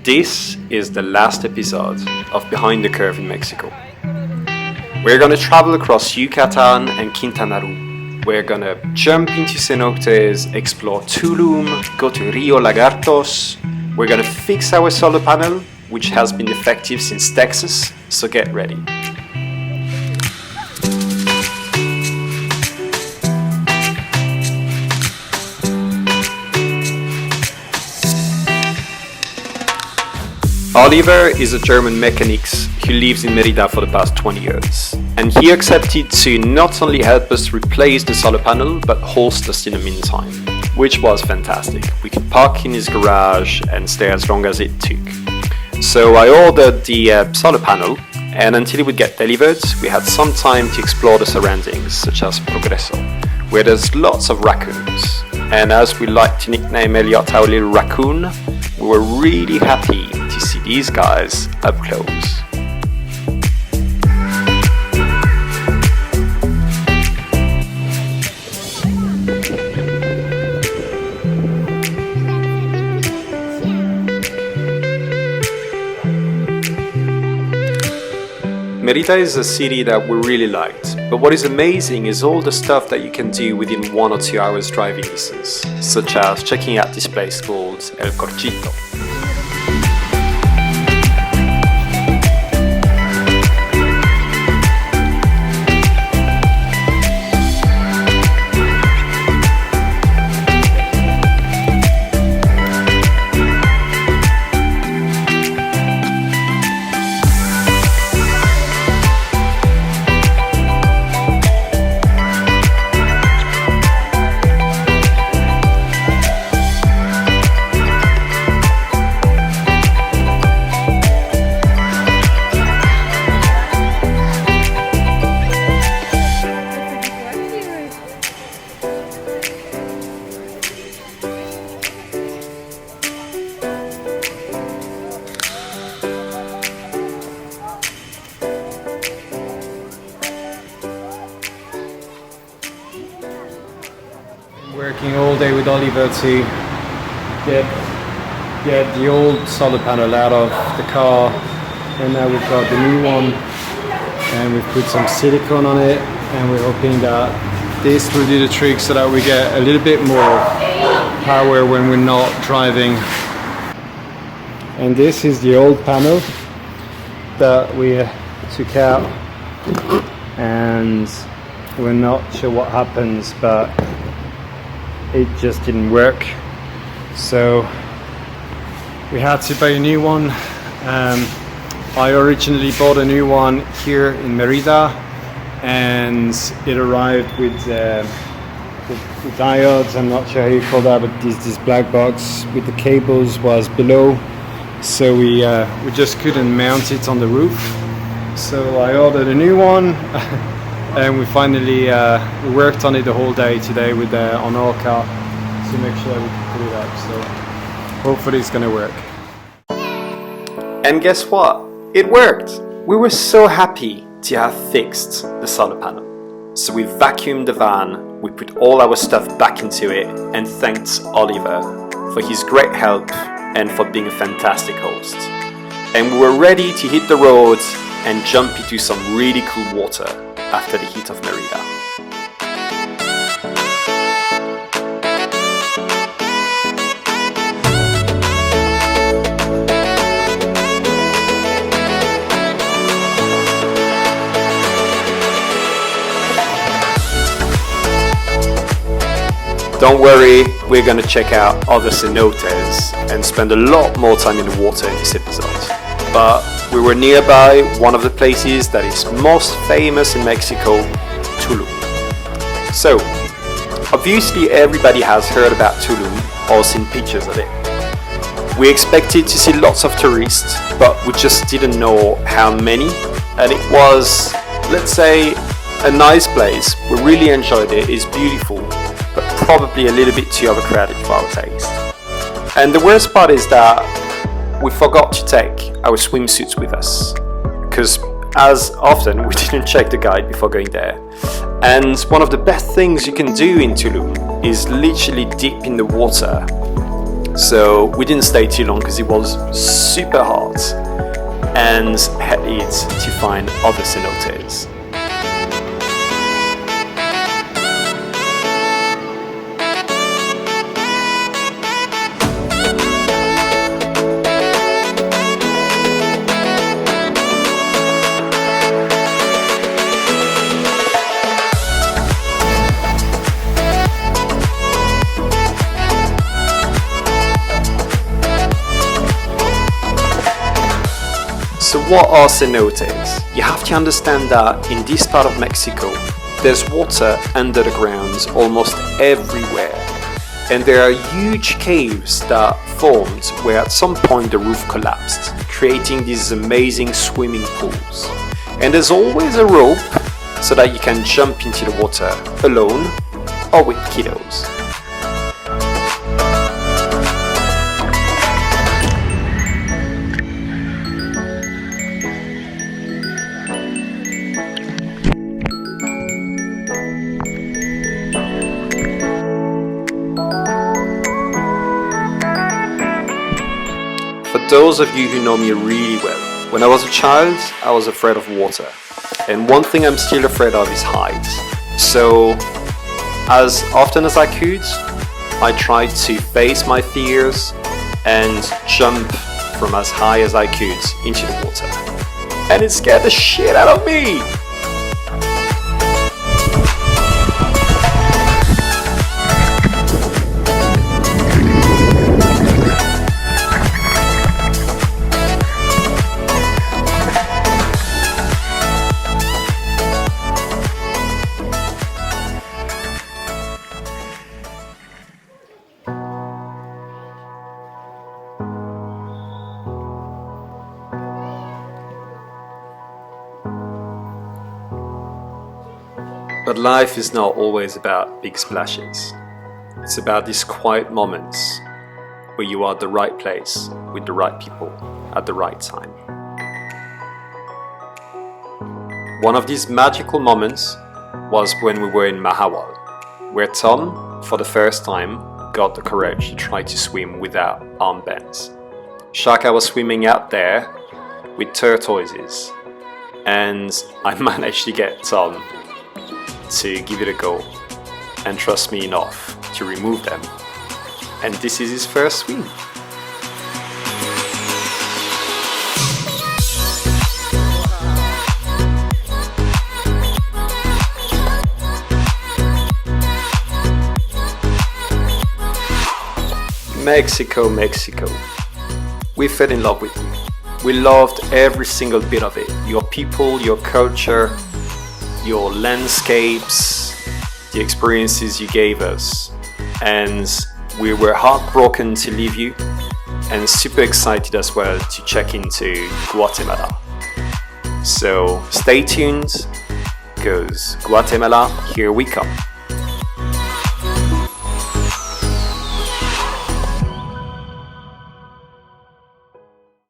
This is the last episode of Behind the Curve in Mexico. We're gonna travel across Yucatan and Quintana Roo. We're gonna jump into Cenotes, explore Tulum, go to Rio Lagartos. We're gonna fix our solar panel, which has been defective since Texas, so get ready. Oliver is a German mechanic who lives in Merida for the past 20 years, and he accepted to not only help us replace the solar panel, but host us in the meantime, which was fantastic. We could park in his garage and stay as long as it took. So I ordered the solar panel, and until it would get delivered, we had some time to explore the surroundings, such as Progreso, where there's lots of raccoons. And as we like to nickname Elliot our little raccoon, we were really happy to see these guys up close. Merida is a city that we really liked, but what is amazing is all the stuff that you can do within 1 or 2 hours driving distance, such as checking out this place called El Corchito. Working all day with Oliver to get the old solar panel out of the car, and now we've got the new one, and we've put some silicone on it, and we're hoping that this will do the trick so that we get a little bit more power when we're not driving. And this is the old panel that we took out, and we're not sure what happens, but it just didn't work, so we had to buy a new one. I originally bought a new one here in Merida, and it arrived with the diodes. I'm not sure how you call that, but this black box with the cables was below, so we just couldn't mount it on the roof. So I ordered a new one. And we finally we worked on it the whole day today with on our car to make sure we can put it up. So hopefully it's gonna work. And guess what? It worked! We were so happy to have fixed the solar panel. So we vacuumed the van, we put all our stuff back into it, and thanked Oliver for his great help and for being a fantastic host. And we were ready to hit the road and jump into some really cool water after the heat of Merida. Don't worry, we're gonna check out other cenotes and spend a lot more time in the water in this episode. But we were nearby one of the places that is most famous in Mexico, Tulum. So, obviously everybody has heard about Tulum or seen pictures of it. We expected to see lots of tourists, but we just didn't know how many, and it was, let's say, a nice place. We really enjoyed it. It's beautiful, but probably a little bit too overcrowded for our taste. And the worst part is that we forgot to take our swimsuits with us, because as often we didn't check the guide before going there. And one of the best things you can do in Tulum is literally dip in the water So we didn't stay too long because it was super hot, and headed to find other cenotes. So what are cenotes? You have to understand that in this part of Mexico, there's water under the ground almost everywhere. And there are huge caves that formed where at some point the roof collapsed, creating these amazing swimming pools. And there's always a rope so that you can jump into the water alone or with kiddos. For those of you who know me really well, when I was a child, I was afraid of water. And one thing I'm still afraid of is heights. So, as often as I could, I tried to face my fears and jump from as high as I could into the water. And it scared the shit out of me! But life is not always about big splashes. It's about these quiet moments where you are at the right place with the right people at the right time. One of these magical moments was when we were in Mahahual, where Tom, for the first time, got the courage to try to swim without armbands. Shaka was swimming out there with tortoises, and I managed to get Tom to give it a go and trust me enough to remove them. And this is his first swim. Mexico, Mexico. We fell in love with you. We loved every single bit of it. Your people, your culture, your landscapes, the experiences you gave us. And we were heartbroken to leave you and super excited as well to check into Guatemala. So stay tuned, because Guatemala, here we come.